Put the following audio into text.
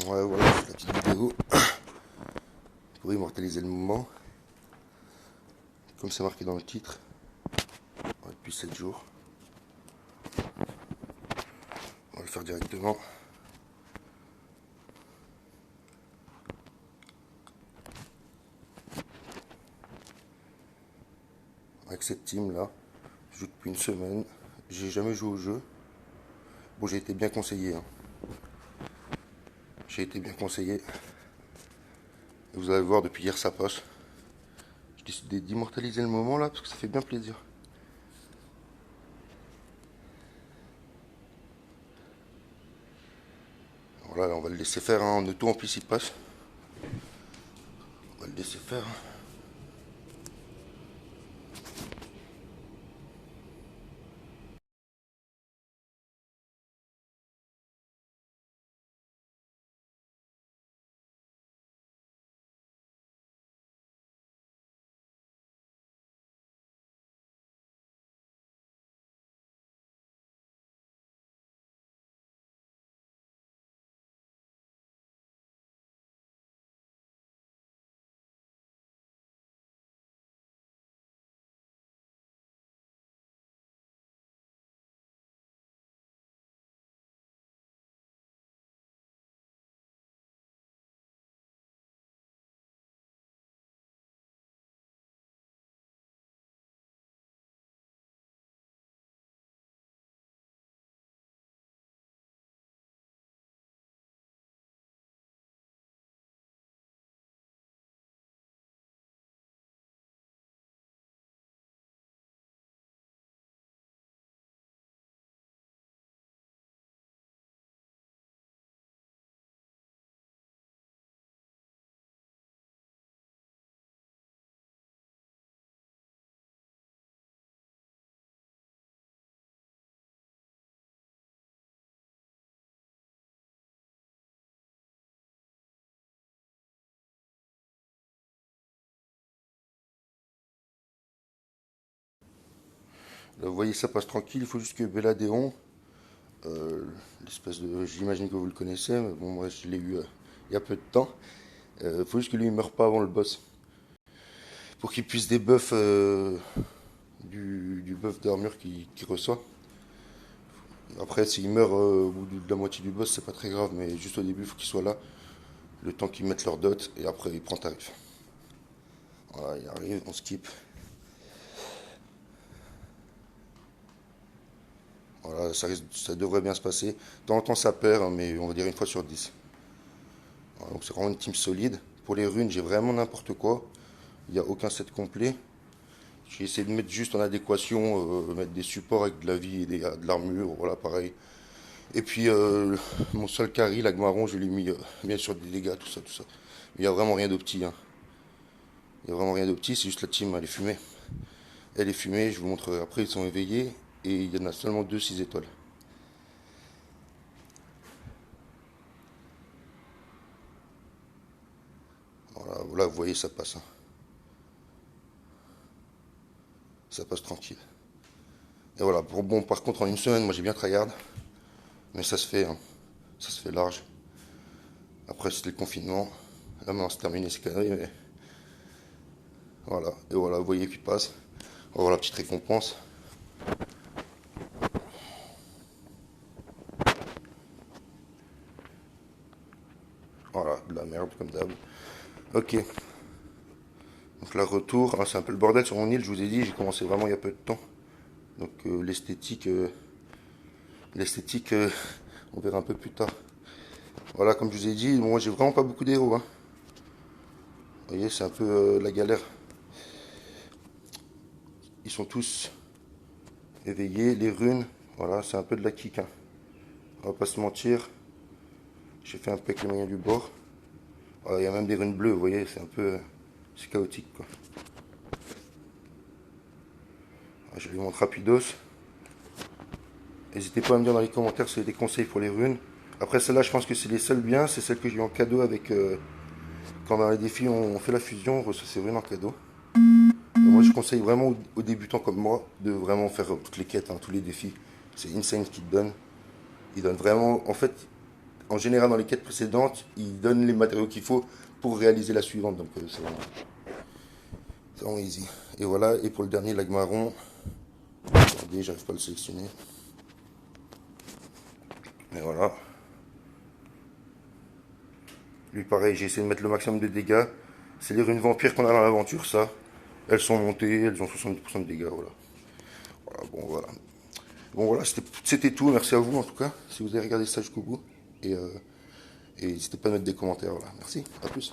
Ouais, voilà, c'est la petite vidéo pour immortaliser le moment. Comme c'est marqué dans le titre, depuis 7 jours. On va le faire directement. Avec cette team là, je joue depuis une semaine. J'ai jamais joué au jeu. Bon, j'ai été bien conseillé. J'ai été bien conseillé. Et vous allez voir, depuis hier ça passe. J'ai décidé d'immortaliser le moment là parce que ça fait bien plaisir. Voilà, on va le laisser faire. En auto en plus il passe. On va le laisser faire. Là, vous voyez, ça passe tranquille. Il faut juste que Belladeon, l'espèce de. J'imagine que vous le connaissez, mais bon, moi je l'ai eu il y a peu de temps. Il faut juste que lui ne meure pas avant le boss. Pour qu'il puisse débuff du buff d'armure qu'il reçoit. Après, s'il meurt au bout de la moitié du boss, c'est pas très grave, mais juste au début, il faut qu'il soit là. Le temps qu'ils mettent leur dot, et après, il prend tarif. Voilà, il arrive, on skip. Voilà, ça devrait bien se passer. De temps en temps, ça perd, hein, mais on va dire une fois sur 10. Voilà, donc c'est vraiment une team solide. Pour les runes, j'ai vraiment n'importe quoi. Il n'y a aucun set complet. J'ai essayé de mettre juste en adéquation, mettre des supports avec de la vie et de l'armure, voilà, pareil. Et puis, mon seul carry, l'Agmaron, je l'ai mis bien sûr des dégâts, tout ça, tout ça. Il n'y a vraiment rien d'opti, hein. Il n'y a vraiment rien d'opti, c'est juste la team, elle est fumée. Elle est fumée, je vous montre après, ils sont éveillés. Et il y en a seulement 2 6 étoiles. Voilà, voilà, vous voyez, ça passe, hein. Ça passe tranquille. Et voilà, bon, par contre, en une semaine, moi j'ai bien tryhard. Mais ça se fait, hein. Ça se fait large. Après, c'était le confinement. Là, maintenant, c'est terminé, c'est carré, mais. Voilà, et voilà, vous voyez qu'il passe. On va voir la petite récompense. Voilà, de la merde, comme d'hab. Ok. Donc là, retour. Ah, c'est un peu le bordel sur mon île, je vous ai dit, j'ai commencé vraiment il y a peu de temps. Donc l'esthétique, on verra un peu plus tard. Voilà, comme je vous ai dit, moi j'ai vraiment pas beaucoup d'héros, hein. Vous voyez, c'est un peu la galère. Ils sont tous éveillés, les runes, voilà, c'est un peu de la kick, hein. On va pas se mentir. J'ai fait un peu avec les moyens du bord. Voilà, il y a même des runes bleues, vous voyez, c'est un peu. C'est chaotique, quoi. Voilà, je vous montre rapidos. N'hésitez pas à me dire dans les commentaires si vous avez des conseils pour les runes. Après, celle-là, je pense que c'est les seules bien. C'est celle que j'ai eu en cadeau avec. Quand dans les défis, on fait la fusion, on reçoit ces runes en cadeau. Moi, je conseille vraiment aux débutants comme moi de vraiment faire toutes les quêtes, hein, tous les défis. C'est insane ce qu'il te donne. Il donne vraiment. En fait, en général, dans les quêtes précédentes, il donne les matériaux qu'il faut pour réaliser la suivante. Donc c'est vraiment easy. Et voilà, et pour le dernier, l'agmaron, attendez, j'arrive pas à le sélectionner. Et voilà. Lui, pareil, j'ai essayé de mettre le maximum de dégâts. C'est les runes vampires qu'on a dans l'aventure, ça. Elles sont montées, elles ont 70% de dégâts, voilà. Voilà. Bon, voilà, c'était tout. Merci à vous, en tout cas, si vous avez regardé ça jusqu'au bout. Et n'hésitez pas à mettre des commentaires, voilà. Merci, à plus.